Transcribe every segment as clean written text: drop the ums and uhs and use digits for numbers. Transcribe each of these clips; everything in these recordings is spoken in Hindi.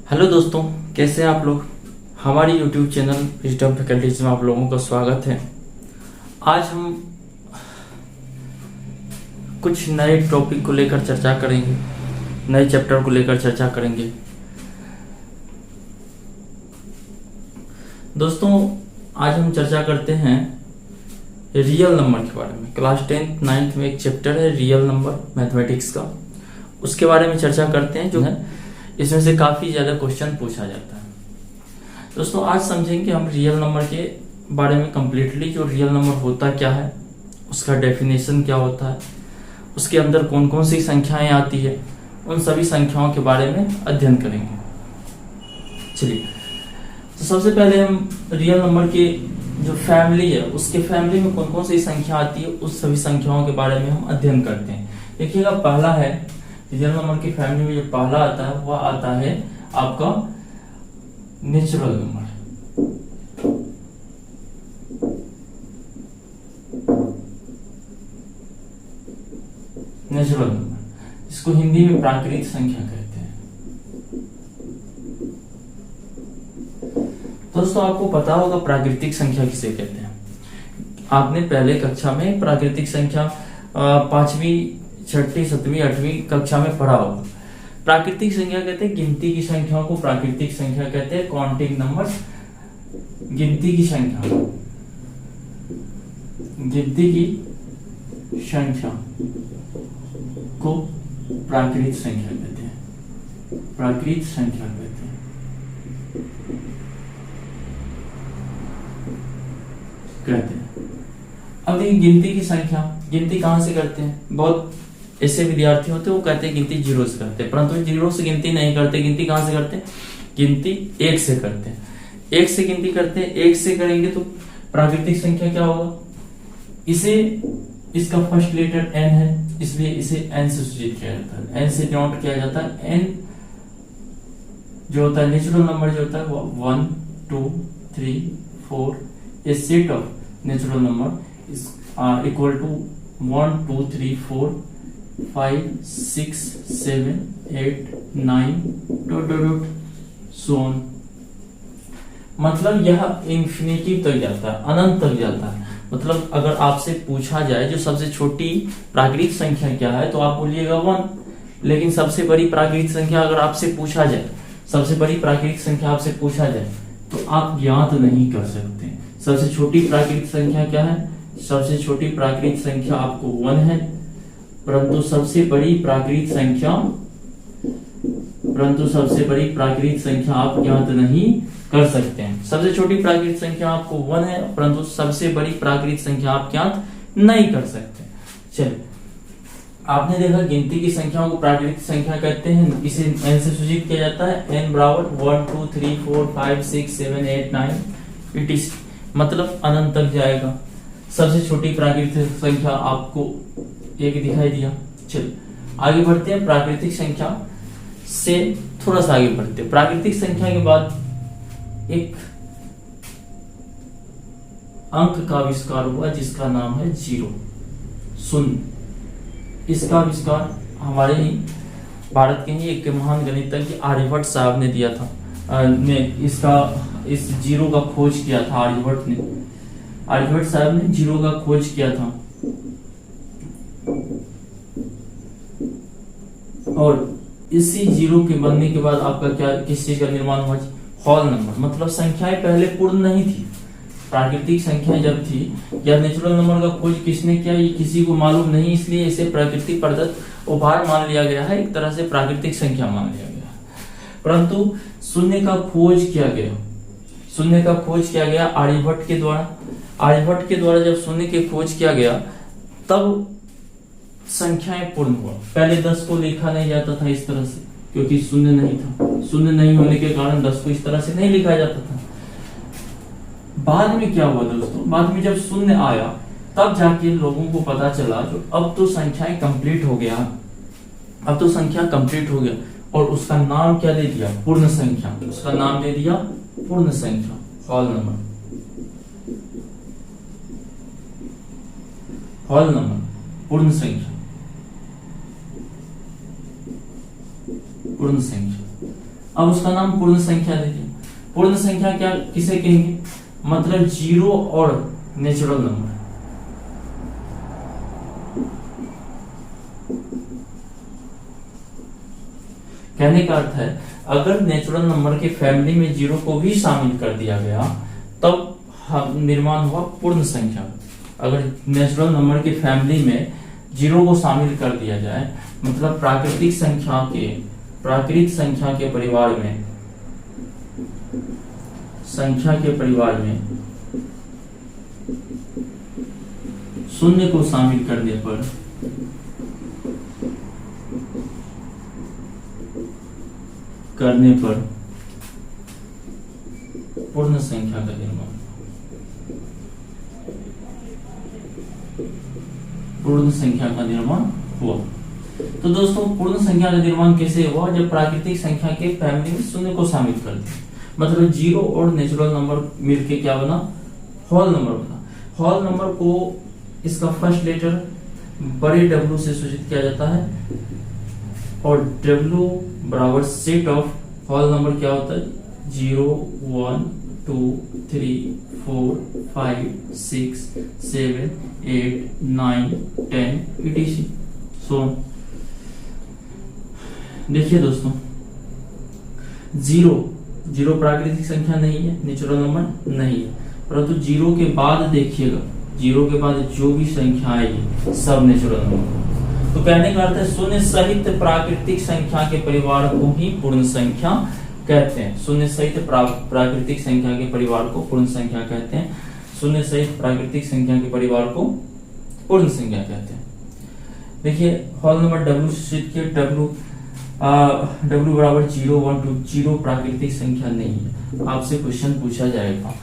हेलो दोस्तों, कैसे हैं आप लोग। हमारी यूट्यूब चैनल विजडम फैकल्टीज में आप लोगों का स्वागत है। आज हम कुछ नए टॉपिक को लेकर चर्चा करेंगे, नए चैप्टर को लेकर चर्चा करेंगे। दोस्तों, आज हम चर्चा करते हैं रियल नंबर के बारे में। क्लास 10th 9th में एक चैप्टर है रियल नंबर मैथमेटिक्स का, उसके बारे में चर्चा करते हैं। जो है इसमें से काफी ज्यादा क्वेश्चन पूछा जाता है। दोस्तों, आज समझेंगे हम रियल नंबर के बारे में कंप्लीटली। जो रियल नंबर होता क्या है, उसका डेफिनेशन क्या होता है, उसके अंदर कौन कौन सी संख्याएं आती है, उन सभी संख्याओं के बारे में अध्ययन करेंगे। चलिए, तो सबसे पहले हम रियल नंबर के जो फैमिली है, उसके फैमिली में कौन कौन सी संख्या आती है, उस सभी संख्याओं के बारे में हम अध्ययन करते हैं। देखिएगा, पहला है रियल नंबर की फैमिली में जो पहला आता है वह आता है आपका नेचुरल नंबर। नेचुरल नंबर, इसको हिंदी में प्राकृतिक संख्या कहते हैं। दोस्तों, आपको पता होगा प्राकृतिक संख्या किसे कहते हैं। आपने पहले कक्षा में प्राकृतिक संख्या 5वीं 6वीं 7वीं 8वीं कक्षा में पढ़ा होगा। प्राकृतिक संख्या कहते हैं गिनती की संख्याओं को प्राकृतिक संख्या कहते हैं। काउंटिंग नंबर्स, गिनती की संख्या, गिनती की संख्या को प्राकृतिक संख्या कहते हैं। प्राकृतिक संख्या कहते हैं। अब देखिए, गिनती की संख्या, गिनती कहां से करते हैं। बहुत ऐसे विद्यार्थी होते हैं वो कहते हैं गिनती जीरो से करते हैं, परंतु जीरो से गिनती नहीं करते। गिनती कहां से करते हैं, गिनती एक से करते हैं। एक से गिनती करते हैं। एक से करेंगे तो प्राकृतिक संख्या क्या होगा, इसे, इसका फर्स्ट लेटर एन है, इसलिए इसे एन से सूचित किया जाता है। एन से डिनोट किया जाता है। एन जो होता है नेचुरल नंबर जो होता है वो 1 2 3 4, ए set of natural number is equal to 1 2 3 4 5 6 7 8 9 so on। मतलब यह इंफिनिटी तक जाता है, अनंत तक जाता है। मतलब अगर आपसे पूछा जाए जो सबसे छोटी प्राकृतिक संख्या क्या है, तो आप बोलिएगा 1। लेकिन सबसे बड़ी प्राकृतिक संख्या अगर आपसे पूछा जाए, सबसे बड़ी प्राकृतिक संख्या आपसे पूछा जाए, तो आप ज्ञात नहीं कर सकते। सबसे छोटी प्राकृतिक संख्या क्या है, सबसे छोटी प्राकृतिक संख्या आपको 1 है, परंतु सबसे बड़ी प्राकृतिक संख्या आप ज्ञात नहीं कर सकते हैं। सबसे छोटी प्राकृतिक संख्या आपको 1 है, परंतु सबसे बड़ी प्राकृतिक संख्या आप ज्ञात नहीं कर सकते। चलिए, आपने देखा गिनती की संख्याओं को प्राकृतिक संख्या कहते हैं। इसे एन से सूचित किया जाता है। एन बराबर 1 2 3 4 5 6 7 8 9 इट इज, मतलब अनंत तक जाएगा। सबसे छोटी प्राकृतिक संख्या आपको एक दिखाई दिया। चलिए, आगे बढ़ते हैं। प्राकृतिक संख्या से थोड़ा सा आगे बढ़ते हैं। प्राकृतिक संख्या के बाद एक अंक का आविष्कार हुआ जिसका नाम है जीरो, शून्य। इसका आविष्कार हमारे ही भारत के ही एक महान गणितज्ञ आर्यभट्ट साहब ने दिया था। इस जीरो का खोज किया था आर्यभट्ट साहब ने जीरो का खोज किया था। और इसी जीरो के बनने के बाद आपका क्या, किस चीज का निर्माण हुआ, होल नंबर। मतलब संख्याएं पहले पूर्ण नहीं थी। प्राकृतिक संख्याएं जब थी, या नेचुरल नंबर का खोज किसने किया ये किसी को मालूम नहीं, इसलिए इसे प्राकृतिक प्रदत्त उपहार मान लिया गया है, एक तरह से प्राकृतिक संख्या मान लिया गया है। परंतु शून्य का खोज किया गया, शून्य का खोज किया गया आर्यभट्ट के द्वारा। आर्यभट्ट के द्वारा जब शून्य की खोज किया गया, तब संख्याएं पूर्ण हुआ। पहले 10 को लिखा नहीं जाता था इस तरह से, क्योंकि शून्य नहीं था। शून्य नहीं होने के कारण 10 को इस तरह से नहीं लिखा जाता था। बाद में क्या हुआ दोस्तों, बाद में जब शून्य आया, तब जाके लोगों को पता चला जो अब तो संख्याएं कंप्लीट हो गया, अब तो संख्या कंप्लीट हो गया। और उसका नाम क्या दे दिया, पूर्ण संख्या। उसका नाम दे दिया पूर्ण संख्या, होल नंबर। होल नंबर, पूर्ण संख्या, पूर्ण संख्या। अब उसका नाम पूर्ण संख्या दे दिया। पूर्ण संख्या क्या किसे कहेंगे, मतलब जीरो और नेचुरल नंबर। कहने का अर्थ है अगर नेचुरल नंबर के फैमिली में जीरो को भी शामिल कर दिया गया तब निर्माण हुआ पूर्ण संख्या। अगर नेचुरल नंबर के फैमिली में जीरो को शामिल कर दिया जाए मतलब प्राकृत संख्या के परिवार में शून्य को शामिल करने पर पूर्ण संख्या का निर्माण हुआ। तो दोस्तों पूर्ण संख्या का निर्माण कैसे हुआ, जब प्राकृतिक संख्या के फैमिली में शून्य को शामिल कर दिया, मतलब जीरो और नेचुरल नंबर मिलके क्या बना, होल नंबर बना। होल नंबर को इसका फर्स्ट लेटर बड़े W से सूचित किया जाता है और W बराबर सेट ऑफ होल नंबर क्या होता है, 0 1 2 3 4 5 6 7 8 9 10 etc। सो देखिए दोस्तों, जीरो प्राकृतिक संख्या नहीं है, नेचुरल नंबर नहीं है, परंतु जीरो के बाद देखिएगा, जीरो के बाद जो भी संख्या आएगी सब नेचुरल नंबर। तो कहने का अर्थ है शून्य सहित प्राकृतिक संख्या के परिवार को ही पूर्ण संख्या कहते हैं। शून्य सहित प्राकृतिक संख्या के परिवार को पूर्ण संख्या कहते हैं। शून्य सहित प्राकृतिक संख्या के परिवार को पूर्ण संख्या कहते हैं। देखिए होल नंबर W से सूचित किया, W बराबर 0 1 2, जीरो प्राकृतिक संख्या नहीं है। आपसे क्वेश्चन पूछा जाएगा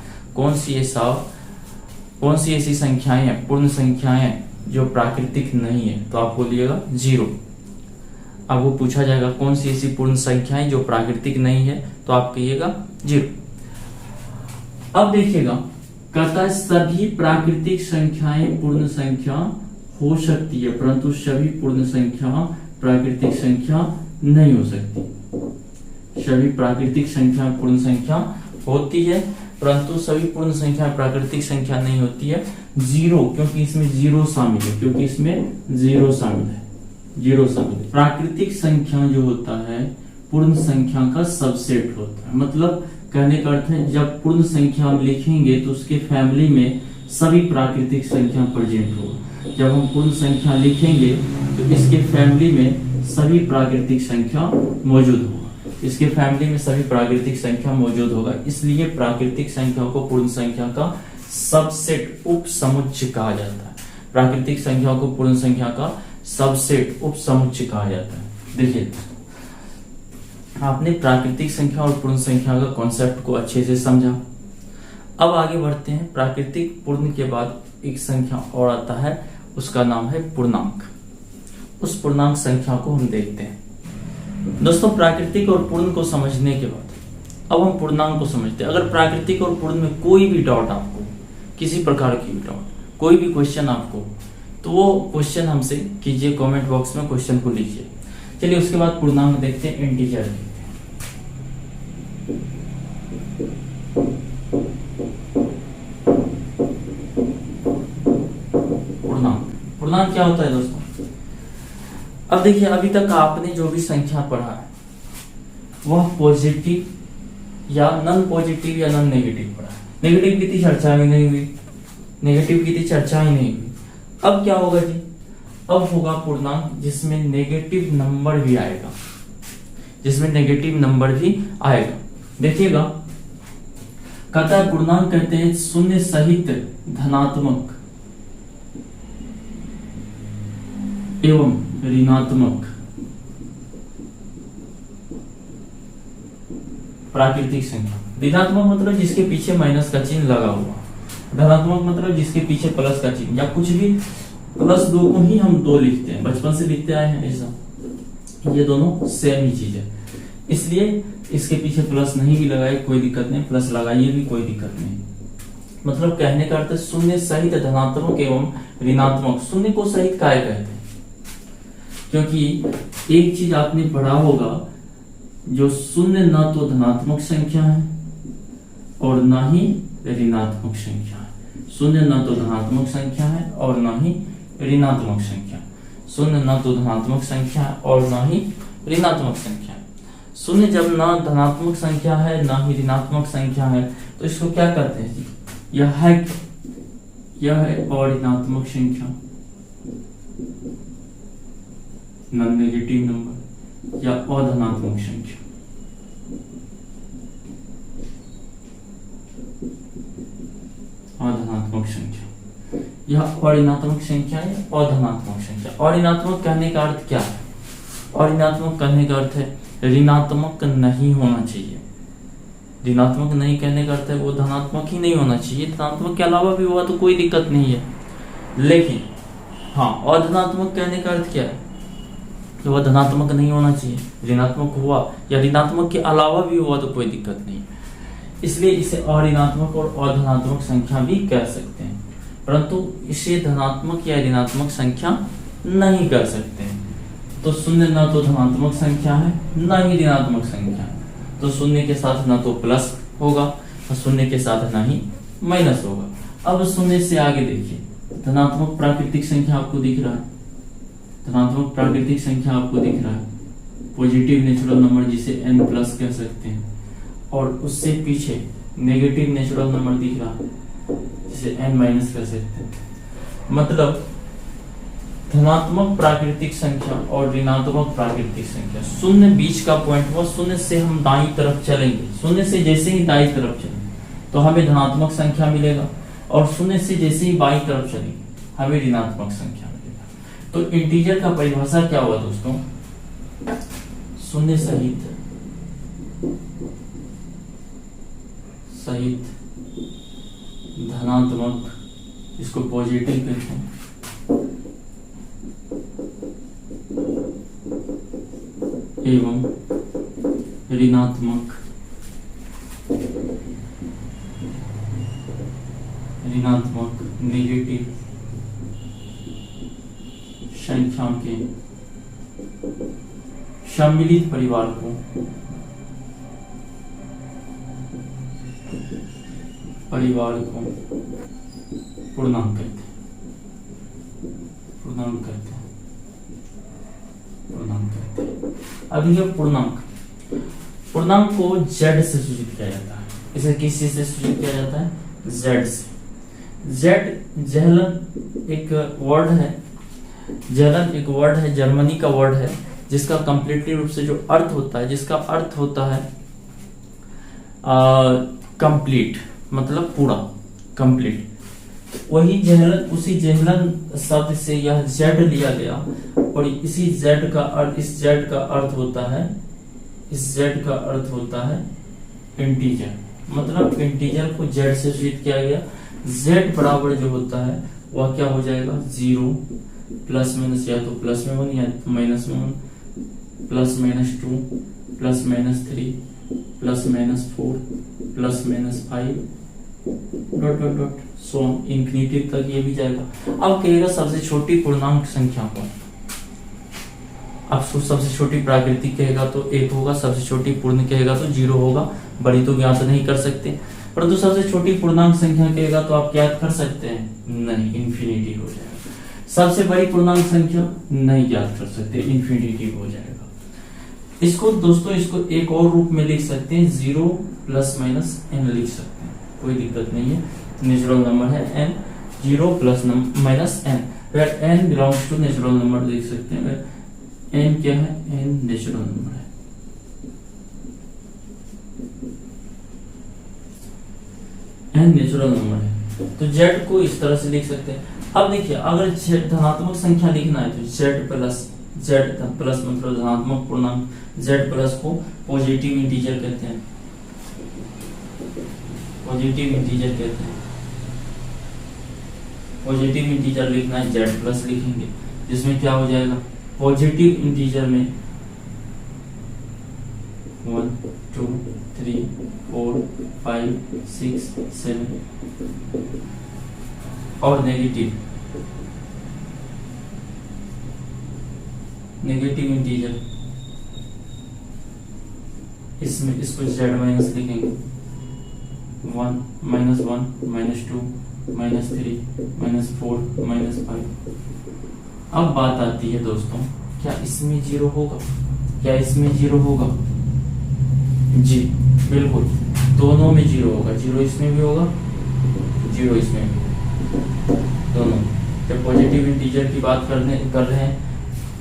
कौन सी ऐसी संख्याएं हैं, पूर्ण संख्याएं जो प्राकृतिक नहीं है, तो आप बोलिएगा 0। अब वो पूछा जाएगा कौन सी ऐसी पूर्ण संख्याएं जो प्राकृतिक नहीं है, तो आप कहिएगा 0। अब देखिएगा कहता है सभी प्राकृतिक संख्याएं पूर्ण संख्या हो सकती है, परंतु सभी पूर्ण संख्या प्राकृतिक संख्या नहीं हो सकती। सभी प्राकृतिक संख्या पूर्ण संख्या होती है, परंतु सभी पूर्ण संख्या प्राकृतिक संख्या नहीं होती है। जीरो, क्योंकि इसमें जीरो शामिल है, प्राकृतिक संख्या जो होता है पूर्ण संख्या का सबसेट होता है। मतलब कहने का अर्थ है जब पूर्ण संख्या हम लिखेंगे तो उसके फैमिली में सभी प्राकृतिक संख्या प्रेजेंट होगा। जब हम पूर्ण संख्या लिखेंगे तो इसके फैमिली में सभी प्राकृतिक संख्या मौजूद होगा, इसलिए प्राकृतिक संख्या को पूर्ण संख्या का सबसेट उप समुच्चय कहा जाता है। प्राकृतिक संख्या को पूर्ण संख्या का सबसेट उप समुच्चय कहा जाता है। देखिए आपने प्राकृतिक संख्या और पूर्ण संख्या का कॉन्सेप्ट को अच्छे से समझा। अब आगे बढ़ते हैं। प्राकृतिक पूर्ण के बाद एक संख्या और आता है, उसका नाम है पूर्णांक। उस पूर्णांक संख्या को हम देखते हैं। दोस्तों प्राकृतिक और पूर्ण को समझने के बाद अब हम पूर्णांक को समझते हैं। अगर प्राकृतिक और पूर्ण में कोई भी डाउट आपको, किसी प्रकार की भी डाउट, कोई भी क्वेश्चन आपको, तो वो क्वेश्चन हमसे कीजिए, कमेंट बॉक्स में क्वेश्चन को लीजिए। चलिए उसके बाद पूर्णांक देखते हैं, इंटीजर देखते हैं। पूर्णांक क्या होता है दोस्तों? अब देखिए अभी तक आपने जो भी संख्या पढ़ा है वह पॉजिटिव या नॉन पॉजिटिव या नॉन नेगेटिव पढ़ा है। नेगेटिव की थी चर्चा ही नहीं हुई, अब क्या होगा जी? अब होगा पूर्णांक जिसमें नेगेटिव नंबर भी आएगा, देखिएगा कहता है पूर्णांक कहते हैं शून्य सहित धनात्मक एवं ऋणात्मक प्राकृतिक संख्या। ऋणात्मक मतलब जिसके पीछे माइनस का चिन्ह लगा हुआ, धनात्मक मतलब जिसके पीछे प्लस का चिन्ह, या कुछ भी प्लस दो को ही हम दो लिखते हैं, बचपन से लिखते आए हैं ऐसा। ये दोनों सेम ही चीज है, इसलिए इसके पीछे प्लस नहीं भी लगाए कोई दिक्कत नहीं, प्लस लगाइए भी कोई दिक्कत नहीं। मतलब कहने का अर्थ शून्य सहित धनात्मक एवं ऋणात्मक। शून्य को सहित काय कहते हैं? क्योंकि एक चीज आपने पढ़ा होगा जो शून्य ना तो धनात्मक संख्या है और ना ही ऋणात्मक संख्या है। शून्य ना तो धनात्मक संख्या है और ना ही ऋणात्मक संख्या। शून्य ना तो धनात्मक संख्या है और ना ही ऋणात्मक संख्या। शून्य जब ना धनात्मक संख्या है ना ही ऋणात्मक संख्या है तो इसको क्या कहते हैं जी? यह है यह है अऋणात्मक संख्या, नॉन नेगेटिव नंबर या अधनात्मक संख्या। अधनात्मक संख्या यह अऋणात्मक संख्या है। अधनात्मक संख्या, अऋणात्मक कहने का अर्थ क्या है? अऋणात्मक कहने का अर्थ है ऋणात्मक नहीं होना चाहिए। ऋणात्मक नहीं कहने का अर्थ है वो धनात्मक ही नहीं होना चाहिए, धनात्मक के अलावा भी हुआ तो कोई दिक्कत नहीं है। लेकिन हाँ, अधनात्मक कहने का अर्थ क्या है? कि वह धनात्मक नहीं होना चाहिए, ऋणात्मक हुआ या ऋणात्मक के अलावा भी हुआ तो कोई दिक्कत नहीं। इसलिए इसे अऋणात्मक और अधनात्मक संख्या भी कह सकते हैं, परंतु इसे धनात्मक या ऋणात्मक संख्या नहीं कह सकते हैं। तो शून्य ना तो धनात्मक संख्या है ना ही ऋणात्मक संख्या है, तो शून्य के साथ ना तो प्लस होगा और शून्य के साथ ना ही माइनस होगा। अब शून्य से आगे देखिए, धनात्मक प्राकृतिक संख्या आपको दिख रहा है, धनात्मक प्राकृतिक संख्या आपको दिख रहा है, पॉजिटिव नेचुरल नंबर जिसे n प्लस कह सकते हैं, और उससे पीछे नेगेटिव नेचुरल नंबर दिख रहा है जिसे n माइनस कह सकते हैं। मतलब धनात्मक प्राकृतिक संख्या और ऋणात्मक प्राकृतिक संख्या, शून्य बीच का पॉइंट हुआ। शून्य से हम दाईं तरफ चलेंगे, शून्य से जैसे ही दाईं तरफ चलेंगे तो हमें धनात्मक संख्या मिलेगा, और शून्य से जैसे ही बाईं तरफ चलेंगे हमें ऋणात्मक संख्या मिलेगा। तो इंटीजर का परिभाषा क्या हुआ दोस्तों? शून्य सहित धनात्मक, इसको पॉजिटिव कहते हैं, एवं ऋणात्मक नेगेटिव संख्याओं के सम्मिलित परिवार को पूर्णांक कहते हैं। अब ये पूर्णांक को z से सूचित किया जाता है। इसे किस चीज से सूचित किया जाता है? z से। जेहलन एक वर्ड है, जर्मनी का वर्ड है, जिसका कंप्लीटली रूप से जो अर्थ होता है, जिसका अर्थ होता है कंप्लीट, मतलब पूरा, कंप्लीट। वही उसी जेहलन शब्द से यह z लिया गया, और इसी z का अर्थ, इस z का अर्थ होता है इंटीजर। मतलब इंटीजर को z से सूचित किया गया। z बराबर जो होता है वह क्या हो जाएगा? 0 प्लस माइनस, या तो प्लस में 1 या माइनस में 1, plus minus 2, plus minus 3, plus minus 4, plus minus 5, dot dot dot so infinity तक ये भी जाएगा। अब कहेगा सबसे छोटी पूर्णांक संख्या को, अब सबसे छोटी प्राकृतिक कहेगा तो 1 होगा, सबसे छोटी पूर्ण कहेगा तो 0 होगा। बड़ी तो ज्ञात नहीं कर सकते, परंतु सबसे छोटी पूर्णांक संख्या कहेगा तो आप ज्ञात कर सकते हैं? नहीं, इंफिनिटी हो जाएगा। सबसे बड़ी पूर्णांक संख्या नहीं ज्ञात कर सकते, इंफिनिटी हो जाएगा। इसको दोस्तों, इसको एक और रूप में लिख सकते हैं, 0 प्लस माइनस n लिख सकते हैं, कोई दिक्कत नहीं है। नेचुरल नंबर है n, 0 plus minus n, where n belongs to natural number लिख सकते हैं। n क्या है? n नेचुरल नंबर है। n नेचुरल नंबर है, तो z को इस तरह से लिख सकते हैं। अब देखिए, अगर z धनात्मक संख्या लिखना है तो z प्लस मतलब धनात्मक पूर्णांक, z प्लस को पॉजिटिव इंटीजर कहते हैं, पॉजिटिव इंटीजर लिखना है, z प्लस लिखेंगे, जिसमें क्या हो जाएगा? पॉजिटिव इंटीजर में 1 2 3 4 5 6 7, और नेगेटिव इसमें इसको z माइनस लिखेंगे, 1 -1 -2 -3 -4 -5। अब बात आती है दोस्तों, क्या इसमें 0 होगा? क्या इसमें 0 होगा? जी बिल्कुल, दोनों में 0 होगा। 0 इसमें भी होगा, 0 इसमें भी, दोनों। जब पॉजिटिव इंटीजर की बात कर रहे हैं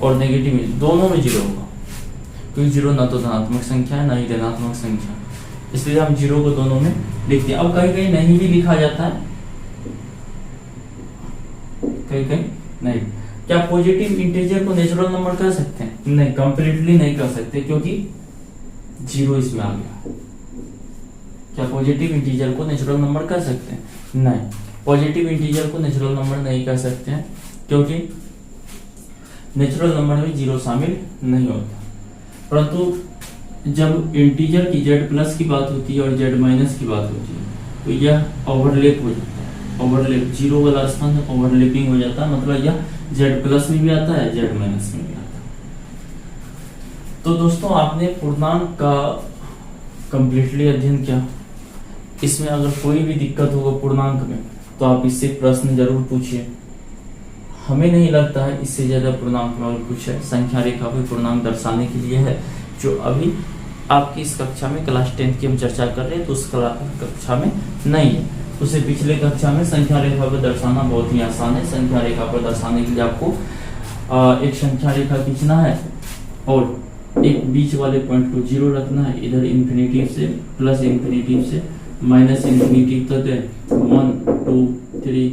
और नेगेटिव, दोनों में 0 होगा, क्योंकि 0 ना तो धनात्मक संख्या है ना ही ऋणात्मक संख्या, इसलिए हम 0 को दोनों में लिखते हैं। अब कहीं कहीं नहीं भी लिखा जाता है, कहीं कहीं नहीं। क्या पॉजिटिव इंटीजर को नेचुरल नंबर कह सकते हैं? नहीं, कंप्लीटली नहीं कह सकते, क्योंकि 0 इसमें आ गया। क्या पॉजिटिव इंटीजर को नेचुरल नंबर कह सकते हैं? नहीं, पॉजिटिव इंटीजर को नेचुरल नंबर नहीं कह सकते हैं, क्योंकि नेचुरल नंबर में 0 शामिल नहीं होता। परंतु जब इंटीजर की z प्लस की बात होती है और z माइनस की बात होती है, तो यह ओवरलैप हो जाता है। ओवरलैप, 0 वाला स्थान ओवरलैपिंग हो जाता है, मतलब यह z प्लस में भी आता है, z माइनस में भी आता है। तो दोस्तों, आपने पूर्णांक का कंप्लीटली अध्ययन किया। इसमें अगर कोई भी दिक्कत होगा पूर्णांक में, तो आप इससे प्रश्न जरूर पूछिए। हमें नहीं लगता है इससे ज्यादा पूर्णांक में और कुछ है। संख्या रेखा भी पूर्णांक दर्शाने के लिए है, जो अभी आपकी इस कक्षा में क्लास 10 की हम चर्चा कर रहे हैं, तो उस कक्षा में नहीं है। उसे पिछले कक्षा में संख्या रेखा पर दर्शाना बहुत ही आसान है। संख्या रेखा पर दर्शाने के लिए आपको एक संख्या रेखा खींचना है और एक बीच वाले पॉइंट को 0 रखना है। इधर इन्फिनिटिव से, प्लस इन्फिनिटिव से माइनस इन्फिनिटिव तक है, 1 2 3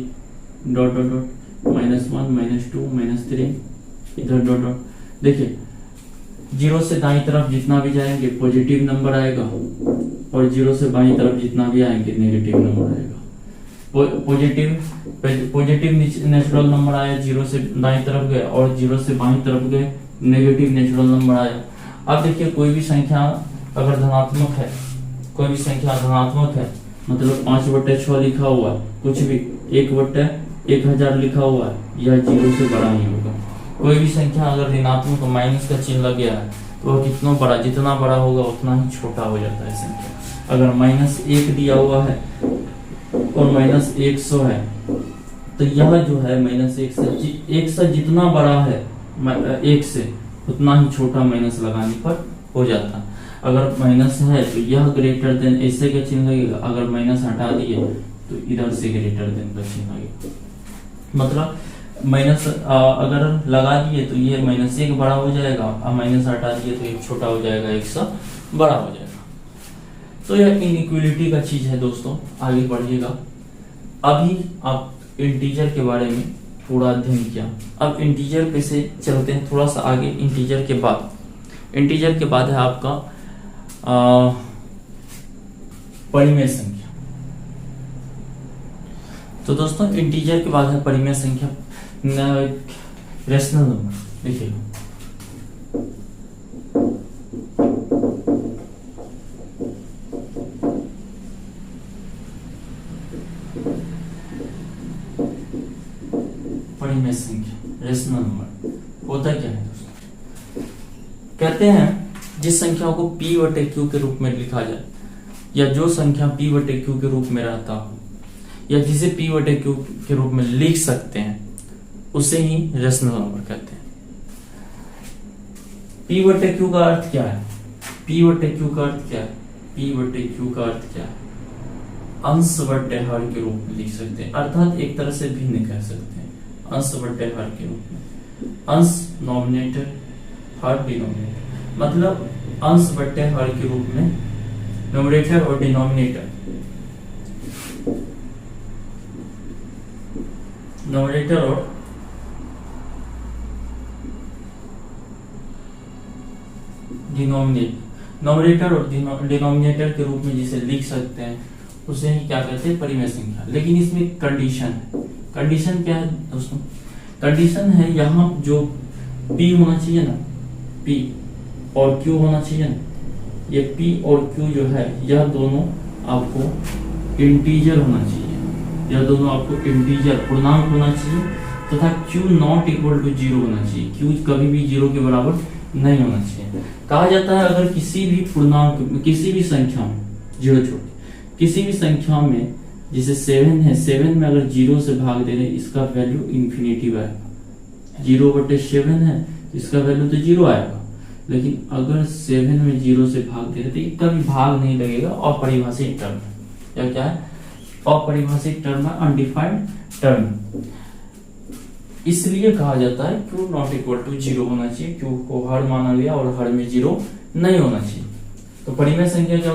डॉट डॉट डॉट, -1 -2 -3, इधर डॉट डॉट। देखिए, 0 से दाईं तरफ जितना भी जाएंगे पॉजिटिव नंबर आएगा, और 0 से बाईं तरफ जितना भी आएंगे नेगेटिव नंबर आएगा। पॉजिटिव नेचुरल नंबर आया, 0 से दाईं तरफ गए, और 0 से बाईं तरफ गए नेगेटिव नेचुरल नंबर आया। अब देखिए, कोई भी संख्या अगर धनात्मक है, कोई भी संख्या धनात्मक है, मतलब 5/6 लिखा हुआ है, कुछ भी 1/1000 लिखा हुआ है, यह 0 से बड़ा ही होगा। कोई भी संख्या अगर ऋणात्मक माइनस का चिन्ह लग गया है, तो वह कितना बड़ा, जितना बड़ा होगा उतना ही छोटा हो जाता है संख्या। अगर -1 दिया हुआ है और -100 है, तो यह जो है -1 से जितना बड़ा है 1 से, उतना ही छोटा माइनस लगाने पर हो जाता है। अगर माइनस है तो यह ग्रेटर देन ऐसे का चिन्ह लगेगा, अगर माइनस हटा दिए तो इधर से ग्रेटर देन का चिन्ह लगेगा। मतलब माइनस अगर लगा दिए तो ये -1 बड़ा हो जाएगा, और माइनस हटा दिए तो 1 छोटा हो जाएगा, 100 बड़ा हो जाएगा। तो यह इनइक्वालिटी का चीज है दोस्तों। आगे बढ़िएगा। अभी आप इंटीजर के बारे में थोड़ा अध्ययन किया, अब इंटीजर पे से चलते हैं थोड़ा सा आगे। इंटीजर के बाद है आपका परिमेय संख्या। तो दोस्तों, इंटीजर के बाद है परिमेय संख्या, रेशनल नंबर। देखिए, परिमेय संख्या, रेशनल नंबर होता क्या है दोस्तों? कहते हैं जिस संख्या को p/q के रूप में लिखा जाए, या जो संख्या p/q के रूप में रहता हो, या जिसे p/q के रूप में लिख सकते हैं, उसे ही रेशनल नंबर कहते हैं। p/q का अर्थ क्या है? p/q का अर्थ क्या है? p/q का अर्थ क्या है? अंश बटे हर के रूप में लिख सकते हैं, अर्थात एक तरह से भिन्न कह सकते हैं, अंश बटे हर के रूप में। अंश नॉमिनेटर, हर डिनोमिनेटर, मतलब अंश बटे हर के रूप में न्यूमरेटर और डिनोमिनेटर, न्यूमरेटर और नॉमिनेटर और डिनोमिनेटर के रूप में जिसे लिख सकते हैं, उसे ही क्या कहते हैं? परिमेय संख्या। लेकिन इसमें कंडीशन है। कंडीशन क्या है दोस्तों? कंडीशन है यहाँ जो p होना चाहिए ना, p और q होना चाहिए ना, ये p और q जो है, यह दोनों आपको इंटीजर होना चाहिए, यह दोनों आपको इंटीजर पूर्णांक होना चाहिए, तथा q नॉट इक्वल टू 0 होना चाहिए। q कभी भी 0 के बराबर नहीं होना चाहिए। कहा जाता है अगर किसी भी पूर्णांक, किसी भी संख्या में, जीरो छोड़ किसी भी संख्या में, जैसे 7 है, 7 में अगर 0 से भाग दे रहे इसका वैल्यू इंफिनिटिव आएगा। 0/7 है, इसका वैल्यू तो 0 आएगा। लेकिन अगर 7 में 0 से भाग दे रहे तो इसका भी भाग नहीं लगेगा, अपरिभाषित टर्म है। या क्या है? अपरिभाषित टर्म है, अनडिफाइंड टर्म। इसलिए कहा जाता है क्यू नॉट इक्वल टू 0 होना चाहिए। क्यू को हर माना गया और हर में 0 नहीं होना चाहिए। तो परिमेय संख्या क्या